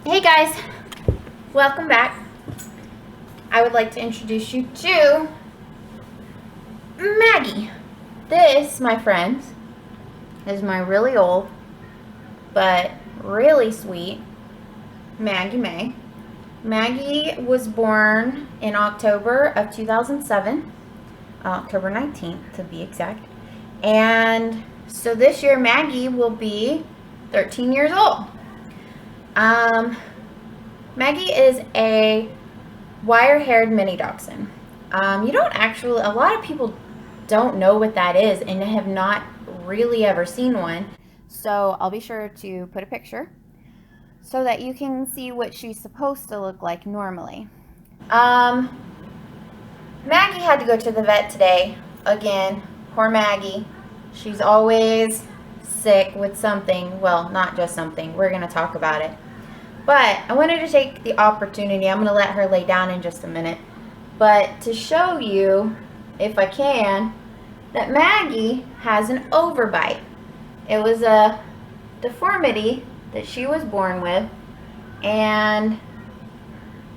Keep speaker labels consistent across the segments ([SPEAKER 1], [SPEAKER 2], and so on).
[SPEAKER 1] Hey guys, welcome back. I would like to introduce you to Maggie. This, my friends, is my really old but really sweet Maggie May. Maggie was born in October of 2007, October 19th to be exact. And so this year Maggie will be 13 years old. Maggie is a wire-haired mini dachshund. You don't actually, a lot of people don't know what that is and have not really ever seen one. So I'll be sure to put a picture so that you can see what she's supposed to look like normally. Maggie had to go to the vet today. Again, poor Maggie. She's always sick with something. Well, not just something. We're going to talk about it. But I wanted to take the opportunity, I'm going to let her lay down in just a minute, but to show you, if I can, that Maggie has an overbite. It was a deformity that she was born with, and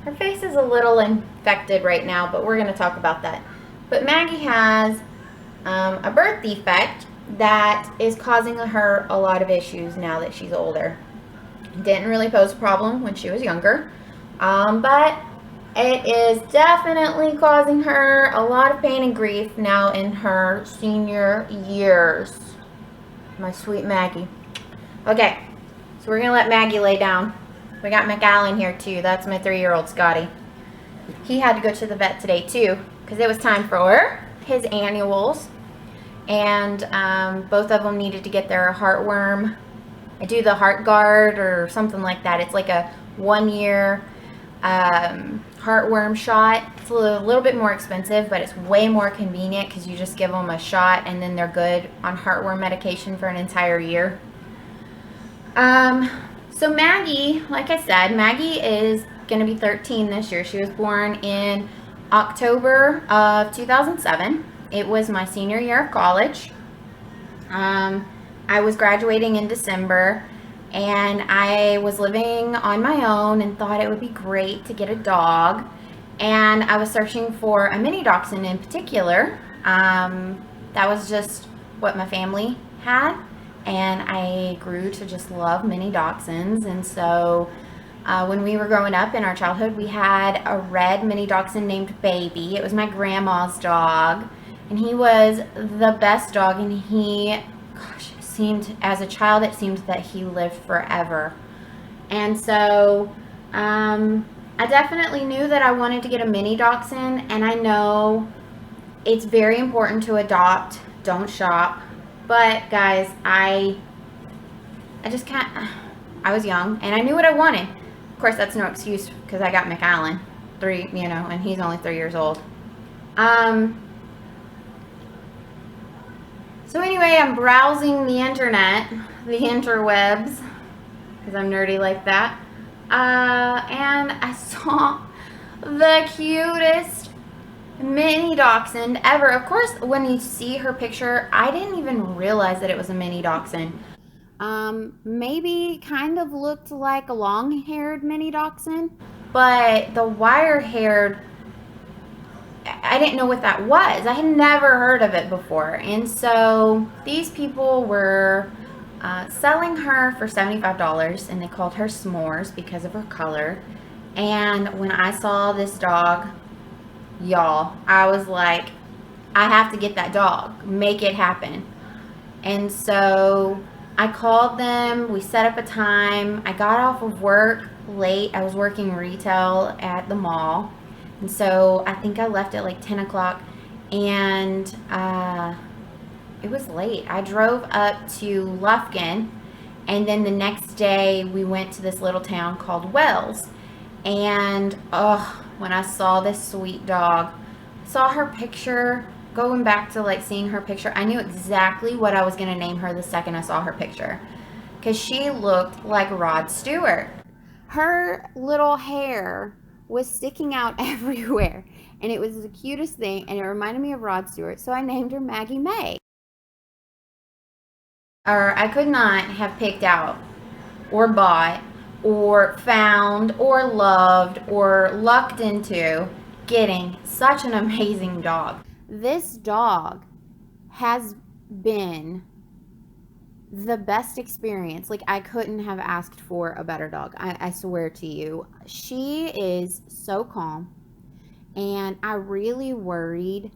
[SPEAKER 1] her face is a little infected right now, but we're going to talk about that. But Maggie has a birth defect that is causing her a lot of issues now that she's older. Didn't really pose a problem when she was younger, but it is definitely causing her a lot of pain and grief now in her senior years. My sweet Maggie. Okay, so we're gonna let Maggie lay down. We got McAllen here too. That's my 3-year-old Scotty. He had to go to the vet today too because it was time for his annuals, and both of them needed to get their heartworm. I do the heart guard or something like that. It's like a 1-year heartworm shot. It's a little bit more expensive, but it's way more convenient because you just give them a shot and then they're good on heartworm medication for an entire year. So Maggie, like I said, Maggie is going to be 13 this year. She was born in October of 2007. It was my senior year of college. I was graduating in December, and I was living on my own and thought it would be great to get a dog. And I was searching for a mini dachshund in particular. That was just what my family had, and I grew to just love mini dachshunds. And so when we were growing up in our childhood, we had a red mini dachshund named Baby. It was my grandma's dog, and he was the best dog, and as a child, it seemed that he lived forever. And so I definitely knew that I wanted to get a mini dachshund, and I know it's very important to adopt, don't shop. But guys, I just can't. I was young and I knew what I wanted. Of course, that's no excuse because I got McAllen, and he's only 3 years old. So anyway, I'm browsing the internet, the interwebs, because I'm nerdy like that, and I saw the cutest mini dachshund ever. Of course, when you see her picture, I didn't even realize that it was a mini dachshund. Maybe kind of looked like a long-haired mini dachshund, but the wire-haired, I didn't know what that was. I had never heard of it before. And so these people were selling her for $75, and they called her S'mores because of her color. And when I saw this dog, y'all, I was like, I have to get that dog. Make it happen. And so I called them. We set up a time. I got off of work late. I was working retail at the mall. And so I think I left at like 10 o'clock, and it was late. I drove up to Lufkin, and then the next day we went to this little town called Wells. And when I saw this sweet dog, saw her picture, going back to like seeing her picture, I knew exactly what I was going to name her the second I saw her picture, because she looked like Rod Stewart. Her little hair was sticking out everywhere, and it was the cutest thing, and it reminded me of Rod Stewart, so I named her Maggie May. Or I could not have picked out or bought or found or loved or lucked into getting such an amazing dog. This dog has been the best experience. Like, I couldn't have asked for a better dog. I swear to you. She is so calm. And I really worried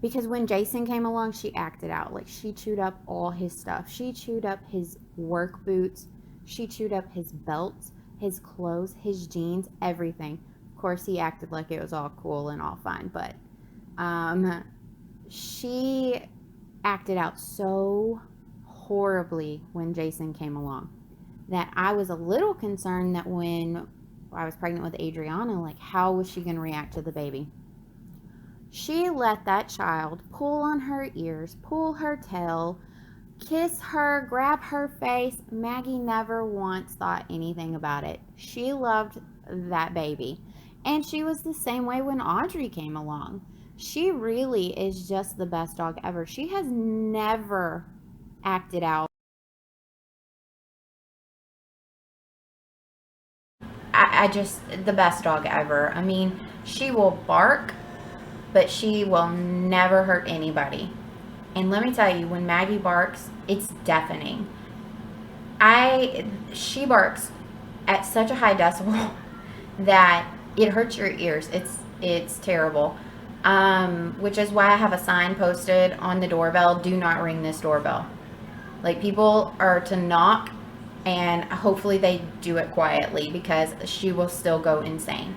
[SPEAKER 1] because when Jason came along, she acted out. Like, she chewed up all his stuff. She chewed up his work boots. She chewed up his belts, his clothes, his jeans, everything. Of course, he acted like it was all cool and all fine, but she acted out so horribly when Jason came along that I was a little concerned that when I was pregnant with Adriana, like, how was she going to react to the baby? She let that child pull on her ears, pull her tail, kiss her, grab her face. Maggie never once thought anything about it. She loved that baby. And she was the same way when Audrey came along. She really is just the best dog ever. She has never acted out. I just, the best dog ever. I mean, she will bark, but she will never hurt anybody. And let me tell you, when Maggie barks, it's deafening. She barks at such a high decibel that it hurts your ears. It's terrible. Which is why I have a sign posted on the doorbell: do not ring this doorbell. Like, people are to knock, and hopefully they do it quietly, because she will still go insane.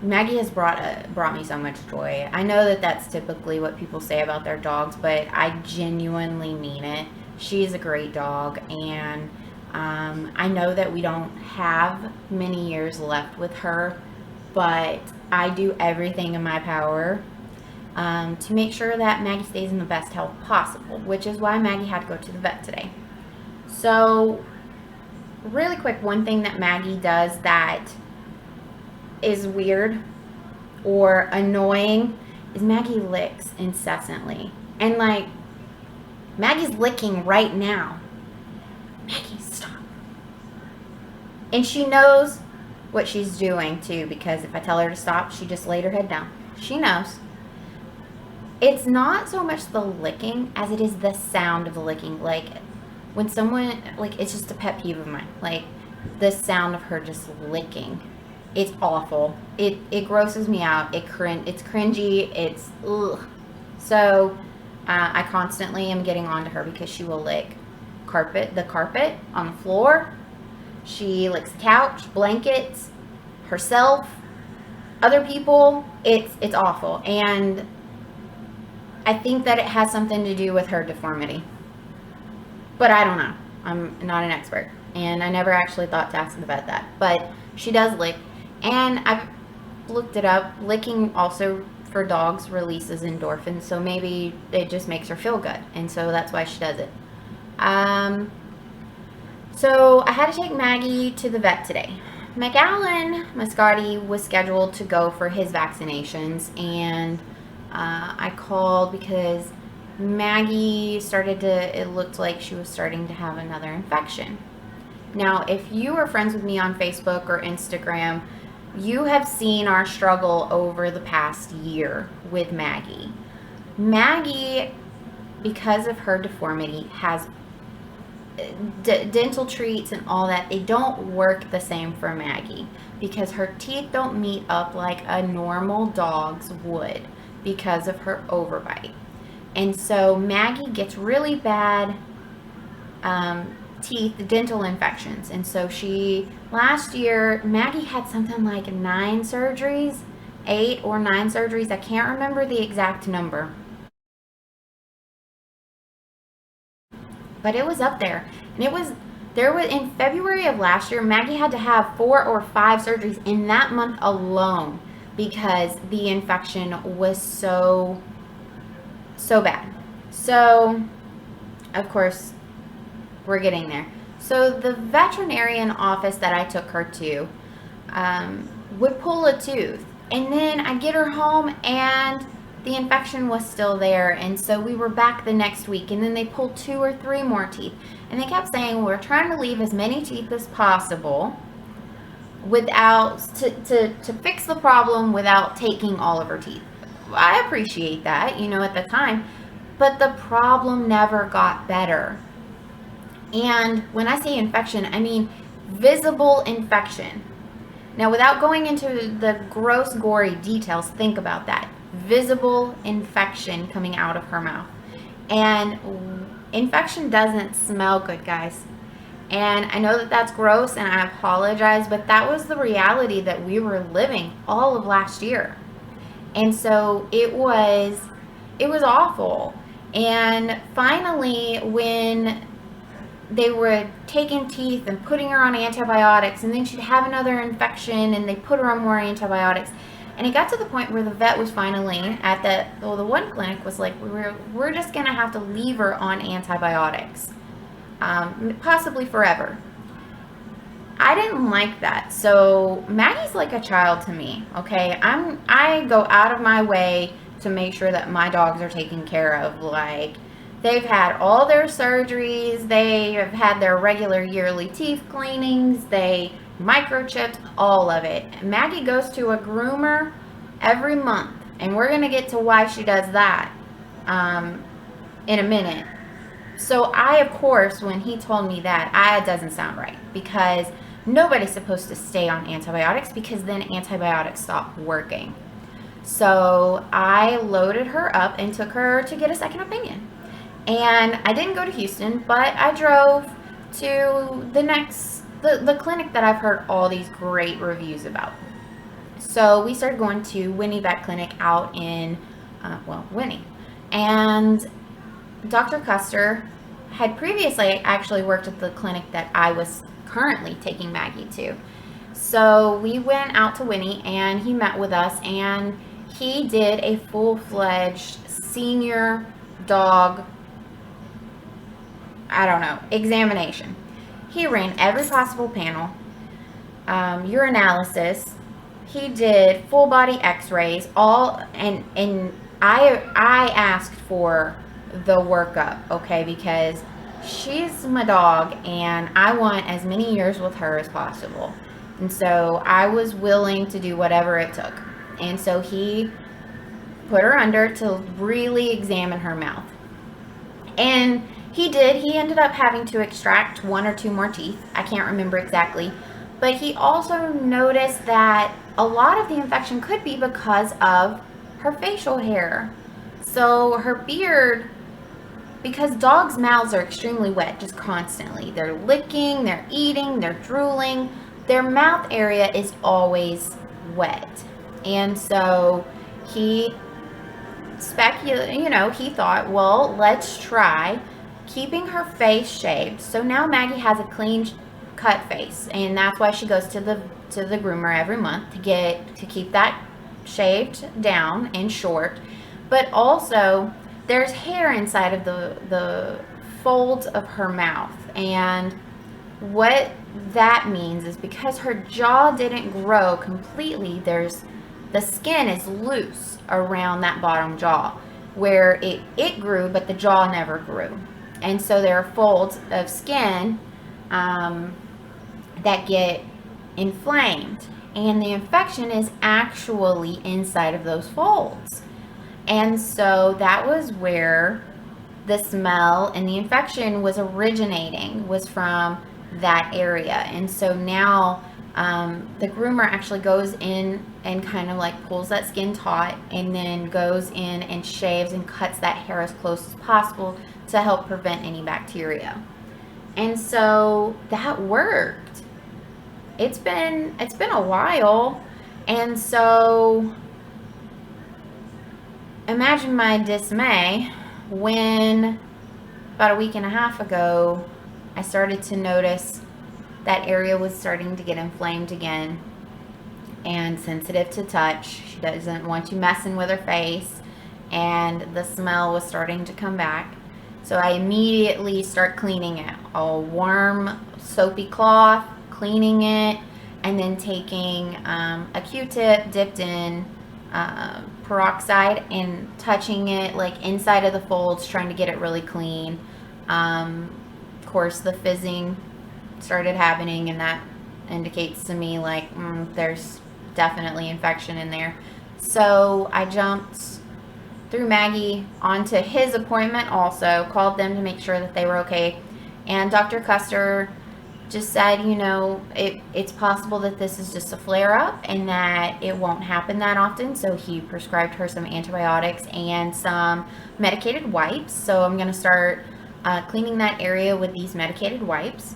[SPEAKER 1] Maggie has brought me so much joy. I know that that's typically what people say about their dogs, but I genuinely mean it. She's a great dog, and I know that we don't have many years left with her, but I do everything in my power to make sure that Maggie stays in the best health possible, which is why Maggie had to go to the vet today. So, really quick, one thing that Maggie does that is weird or annoying is Maggie licks incessantly. And, like, Maggie's licking right now. Maggie, stop. And she knows what she's doing too, because if I tell her to stop, she just laid her head down. She knows. It's not so much the licking as it is the sound of the licking. Like, when someone, like, it's just a pet peeve of mine. Like, the sound of her just licking. It's awful. It grosses me out. It's cringy. It's ugh. So I constantly am getting on to her because she will lick the carpet on the floor. She licks the couch, blankets, herself, other people. It's awful. And I think that it has something to do with her deformity. But I don't know. I'm not an expert. And I never actually thought to ask the vet that. But she does lick. And I've looked it up. Licking also for dogs releases endorphins. So maybe it just makes her feel good. And so that's why she does it. So I had to take Maggie to the vet today. McAllen Mascotti was scheduled to go for his vaccinations, and I called because Maggie it looked like she was starting to have another infection. Now, if you are friends with me on Facebook or Instagram, you have seen our struggle over the past year with Maggie. Maggie, because of her deformity, has dental treats and all that. They don't work the same for Maggie because her teeth don't meet up like a normal dog's would because of her overbite. And so Maggie gets really bad dental infections. And so last year, Maggie had something like 8 or 9 surgeries. I can't remember the exact number. But it was up there. And in February of last year, Maggie had to have 4 or 5 surgeries in that month alone because the infection was so bad. So, of course, we're getting there. So the veterinarian office that I took her to would pull a tooth. And then I get her home and the infection was still there. And so we were back the next week, and then they pulled 2 or 3 more teeth. And they kept saying, we're trying to leave as many teeth as possible without to fix the problem without taking all of her teeth. I appreciate that, at the time, but the problem never got better. And when I say infection, I mean visible infection. Now, without going into the gross, gory details, think about that. Visible infection coming out of her mouth. And infection doesn't smell good, guys. And I know that that's gross, and I apologize, but that was the reality that we were living all of last year. And so it was awful. And finally, when they were taking teeth and putting her on antibiotics, and then she'd have another infection, and they put her on more antibiotics. And it got to the point where the vet was finally at the one clinic was like, we're just going to have to leave her on antibiotics, possibly forever. I didn't like that. So Maggie's like a child to me, okay? I go out of my way to make sure that my dogs are taken care of. Like, they've had all their surgeries, they have had their regular yearly teeth cleanings, they microchipped, all of it. Maggie goes to a groomer every month, and we're going to get to why she does that in a minute. So I, of course, when he told me that, it doesn't sound right, because nobody's supposed to stay on antibiotics, because then antibiotics stop working. So I loaded her up and took her to get a second opinion. And I didn't go to Houston, but I drove to the clinic that I've heard all these great reviews about. So we started going to Winnie Vet Clinic out in, Winnie. And Dr. Custer had previously actually worked at the clinic that I was currently taking Maggie to. So we went out to Winnie, and he met with us, and he did a full-fledged senior dog, examination. He ran every possible panel, urinalysis. He did full body x-rays, and I asked for the workup, okay, because she's my dog, and I want as many years with her as possible. And so I was willing to do whatever it took. And so he put her under to really examine her mouth. And he ended up having to extract 1 or 2 more teeth. I can't remember exactly. But he also noticed that a lot of the infection could be because of her facial hair. So her beard, because dogs' mouths are extremely wet just constantly. They're licking, they're eating, they're drooling. Their mouth area is always wet. And so he he thought, well, let's try keeping her face shaved. So now Maggie has a clean cut face, and that's why she goes to the groomer every month to keep that shaved down and short. But also there's hair inside of the folds of her mouth, and what that means is because her jaw didn't grow completely, the skin is loose around that bottom jaw where it grew, but the jaw never grew. And so there are folds of skin that get inflamed, and the infection is actually inside of those folds. And so that was where the smell and the infection was originating, was from that area. And so now the groomer actually goes in and kind of like pulls that skin taut, and then goes in and shaves and cuts that hair as close as possible to help prevent any bacteria. And so that worked. It's been a while. And so imagine my dismay when about a week and a half ago I started to notice that area was starting to get inflamed again and sensitive to touch. She doesn't want you messing with her face, and the smell was starting to come back. So I immediately start cleaning it. A warm soapy cloth, cleaning it, and then taking a Q-tip dipped in peroxide and touching it like inside of the folds, trying to get it really clean. Of course, the fizzing started happening, and that indicates to me like there's definitely infection in there. So I jumped through Maggie onto his appointment also, called them to make sure that they were okay. And Dr. Custer just said, you know, it's possible that this is just a flare-up and that it won't happen that often. So he prescribed her some antibiotics and some medicated wipes. So I'm going to start cleaning that area with these medicated wipes.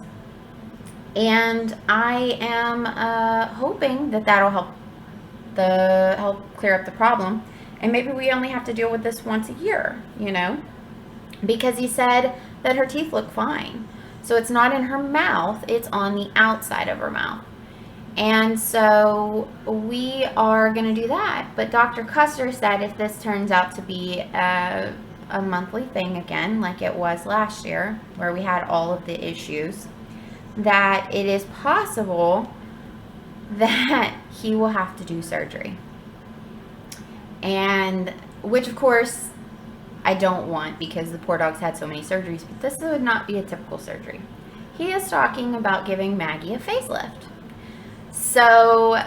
[SPEAKER 1] And I am hoping that that'll help clear up the problem. And maybe we only have to deal with this once a year, you know, because he said that her teeth look fine. So it's not in her mouth, it's on the outside of her mouth. And so we are going to do that. But Dr. Custer said if this turns out to be a monthly thing again, like it was last year, where we had all of the issues, that it is possible that he will have to do surgery. And which of course I don't want, because the poor dog's had so many surgeries, but this would not be a typical surgery. He is talking about giving Maggie a facelift. So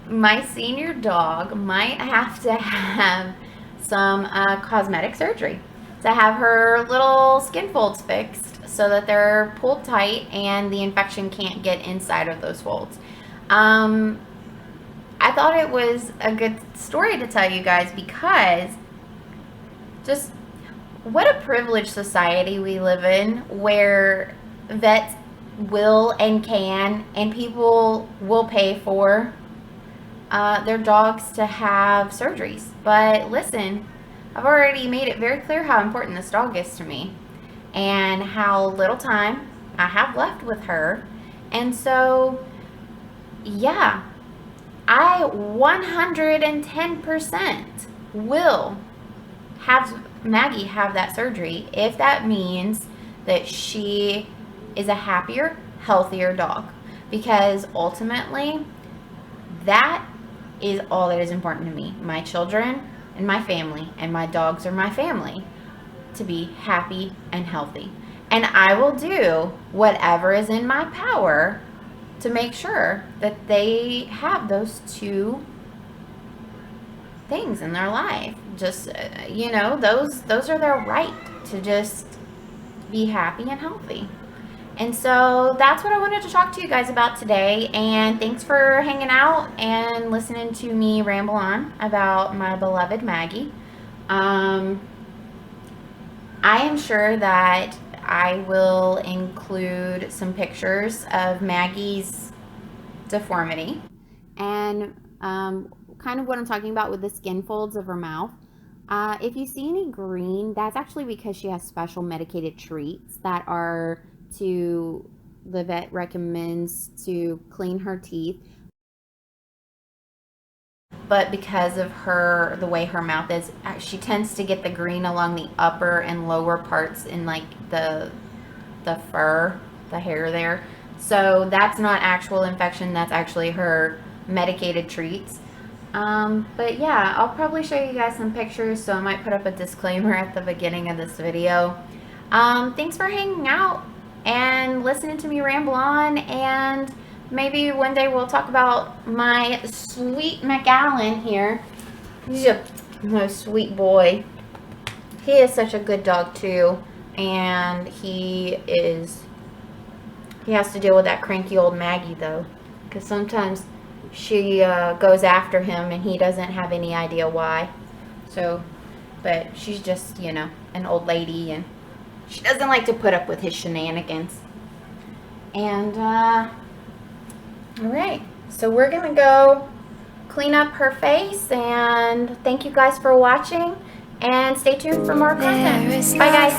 [SPEAKER 1] my senior dog might have to have some cosmetic surgery to have her little skin folds fixed so that they're pulled tight and the infection can't get inside of those folds. I thought it was a good story to tell you guys, because just what a privileged society we live in, where vets will and can and people will pay for their dogs to have surgeries. But listen, I've already made it very clear how important this dog is to me and how little time I have left with her. And so, yeah, I 110% will have Maggie have that surgery if that means that she is a happier, healthier dog. Because ultimately, that is all that is important to me. My children and my family, and my dogs are my family, to be happy and healthy. And I will do whatever is in my power to make sure that they have those two things in their life. Just, you know, those are their right to just be happy and healthy. And so that's what I wanted to talk to you guys about today. And thanks for hanging out and listening to me ramble on about my beloved Maggie. I am sure that I will include some pictures of Maggie's deformity and kind of what I'm talking about with the skin folds of her mouth. If you see any green, that's actually because she has special medicated treats that are the vet recommends to clean her teeth. But because of the way her mouth is, she tends to get the green along the upper and lower parts in like the fur, the hair there. So that's not actual infection, that's actually her medicated treats. But yeah, I'll probably show you guys some pictures, so I might put up a disclaimer at the beginning of this video. Thanks for hanging out and listening to me ramble on, and maybe one day we'll talk about my sweet McAllen here. He's a sweet boy. He is such a good dog too, and he has to deal with that cranky old Maggie though, because sometimes she goes after him and he doesn't have any idea why. So, but she's just, you know, an old lady, and she doesn't like to put up with his shenanigans. And alright, so we're gonna go clean up her face, and thank you guys for watching, and stay tuned for more content. Bye guys.